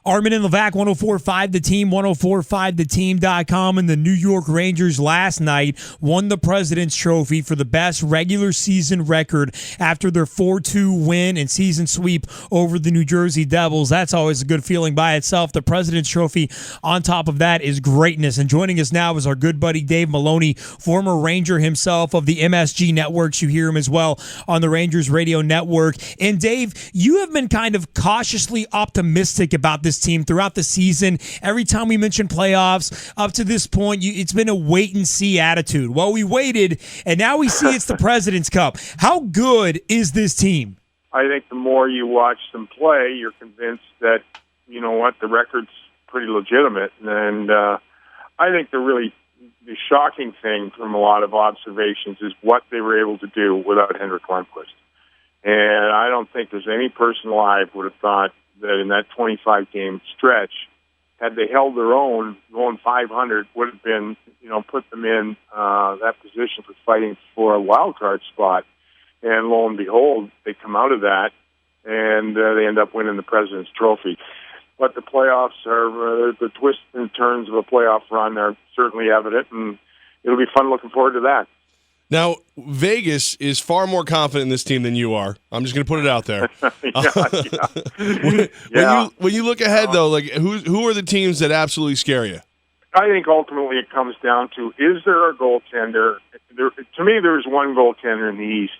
Armen Levack, 104.5 The Team, 104.5theteam.com, and the New York Rangers last night won the President's Trophy for the best regular season record after their 4-2 win and season sweep over the New Jersey Devils. That's always a good feeling by itself. The President's Trophy on top of that is greatness. And joining us now is our good buddy Dave Maloney, former Ranger himself of the MSG Networks. You hear him as well on the Rangers Radio Network. And Dave, you have been kind of cautiously optimistic about this team throughout the season. Every time we mention playoffs, up to this point, it's been a wait-and-see attitude. Well, we waited, and now we see it's the President's Cup. How good is this team? I think the more you watch them play, you're convinced that, you know what, the record's pretty legitimate. And I think the shocking thing from a lot of observations is what they were able to do without Henrik Lundqvist. And I don't think there's any person alive would have thought that in that 25-game stretch, had they held their own, going 500 would have been, put them in that position for fighting for a wild card spot. And lo and behold, they come out of that, and they end up winning the President's Trophy. But the playoffs are, the twists and turns of a playoff run are certainly evident, and it'll be fun looking forward to that. Now, Vegas is far more confident in this team than you are. I'm just going to put it out there. When you look ahead, though, like who are the teams that absolutely scare you? I think ultimately it comes down to, is there a goaltender? To me, there's one goaltender in the East,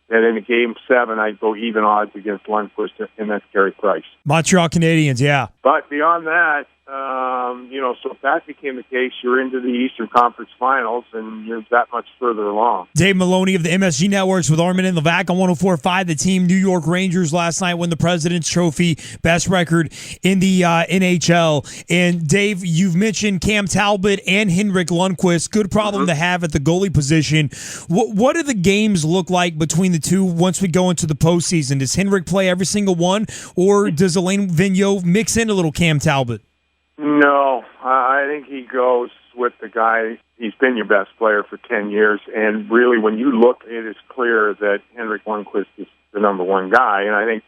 and in Game 7, I'd go even odds against Lundqvist, and that's Carey Price. Montreal Canadiens, yeah. But beyond that, so if that became the case, you're into the Eastern Conference Finals, and you're that much further along. Dave Maloney of the MSG Networks with Armen Levack on 104.5 The Team. New York Rangers last night win the President's Trophy, best record in the NHL. And Dave, you've mentioned Cam Talbot and Henrik Lundqvist. Good problem to have at the goalie position. What do the games look like between the two once we go into the postseason? Does Henrik play every single one, or does Alain Vigneault mix in a little Cam Talbot? No, I think he goes with the guy. He's been your best player for 10 years, and really when you look, it is clear that Henrik Lundqvist is the number one guy. And I think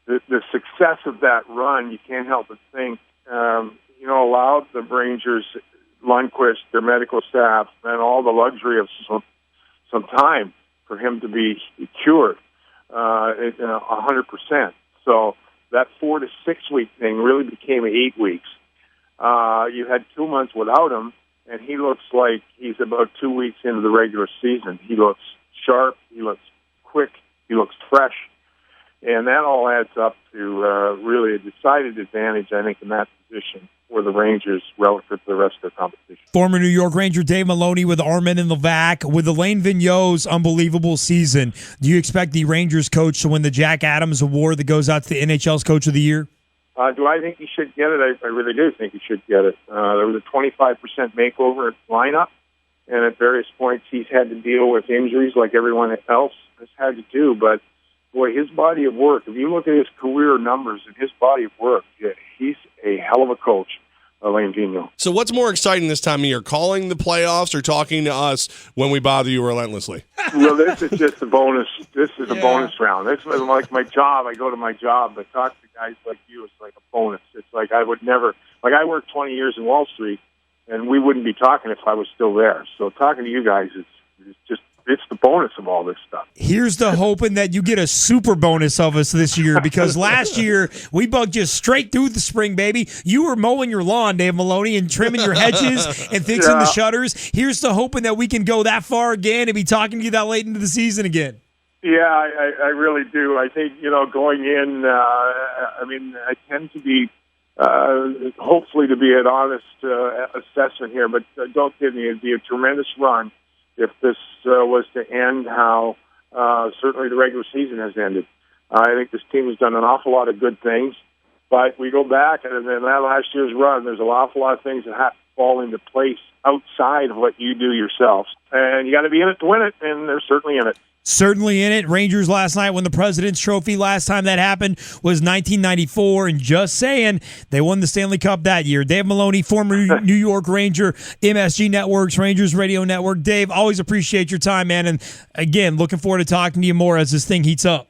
the success of that run, you can't help but think, allowed the Rangers, Lundqvist, their medical staff, and all the luxury of some time for him to be cured 100%. So that 4 to 6 week thing really became 8 weeks. You had 2 months without him, and he looks like he's about 2 weeks into the regular season. He looks sharp, he looks quick, he looks fresh, and that all adds up to really a decided advantage, I think, in that position for the Rangers relative to the rest of their competition. Former New York Ranger Dave Maloney with Armen Levack. With Alain Vigneault's unbelievable season, do you expect the Rangers coach to win the Jack Adams Award that goes out to the NHL's Coach of the Year? Do I think he should get it? I really do think he should get it. There was a 25% makeover at lineup, and at various points he's had to deal with injuries like everyone else has had to do. But, boy, his body of work, if you look at his career numbers and his body of work, he's a hell of a coach, Alain Vigneault. So what's more exciting this time of year, calling the playoffs or talking to us when we bother you relentlessly? Well, this is just a bonus. This is a bonus round. This is like my job. I go to my job, but talk to guys like you, it's like a bonus. It's like I would never, like I worked 20 years in Wall Street, and we wouldn't be talking if I was still there. So talking to you guys is just, it's the bonus of all this stuff. Here's the hoping that you get a super bonus of us this year, because last year we bugged you straight through the spring, baby. You were mowing your lawn, Dave Maloney, and trimming your hedges and fixing the shutters. Here's the hoping that we can go that far again and be talking to you that late into the season again. Yeah, I really do. I think, going in, I tend to be, hopefully to be an honest assessment here, but don't kid me, it'd be a tremendous run if this was to end how certainly the regular season has ended. I think this team has done an awful lot of good things, but we go back, and in that last year's run, there's an awful lot of things that have to fall into place outside of what you do yourself. And you got to be in it to win it, and they're certainly in it. Certainly in it. Rangers last night won the President's Trophy. Last time that happened was 1994. And just saying, they won the Stanley Cup that year. Dave Maloney, former New York Ranger, MSG Networks, Rangers Radio Network. Dave, always appreciate your time, man. And again, looking forward to talking to you more as this thing heats up.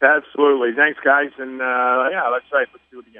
Absolutely. Thanks, guys. And, let's do it again.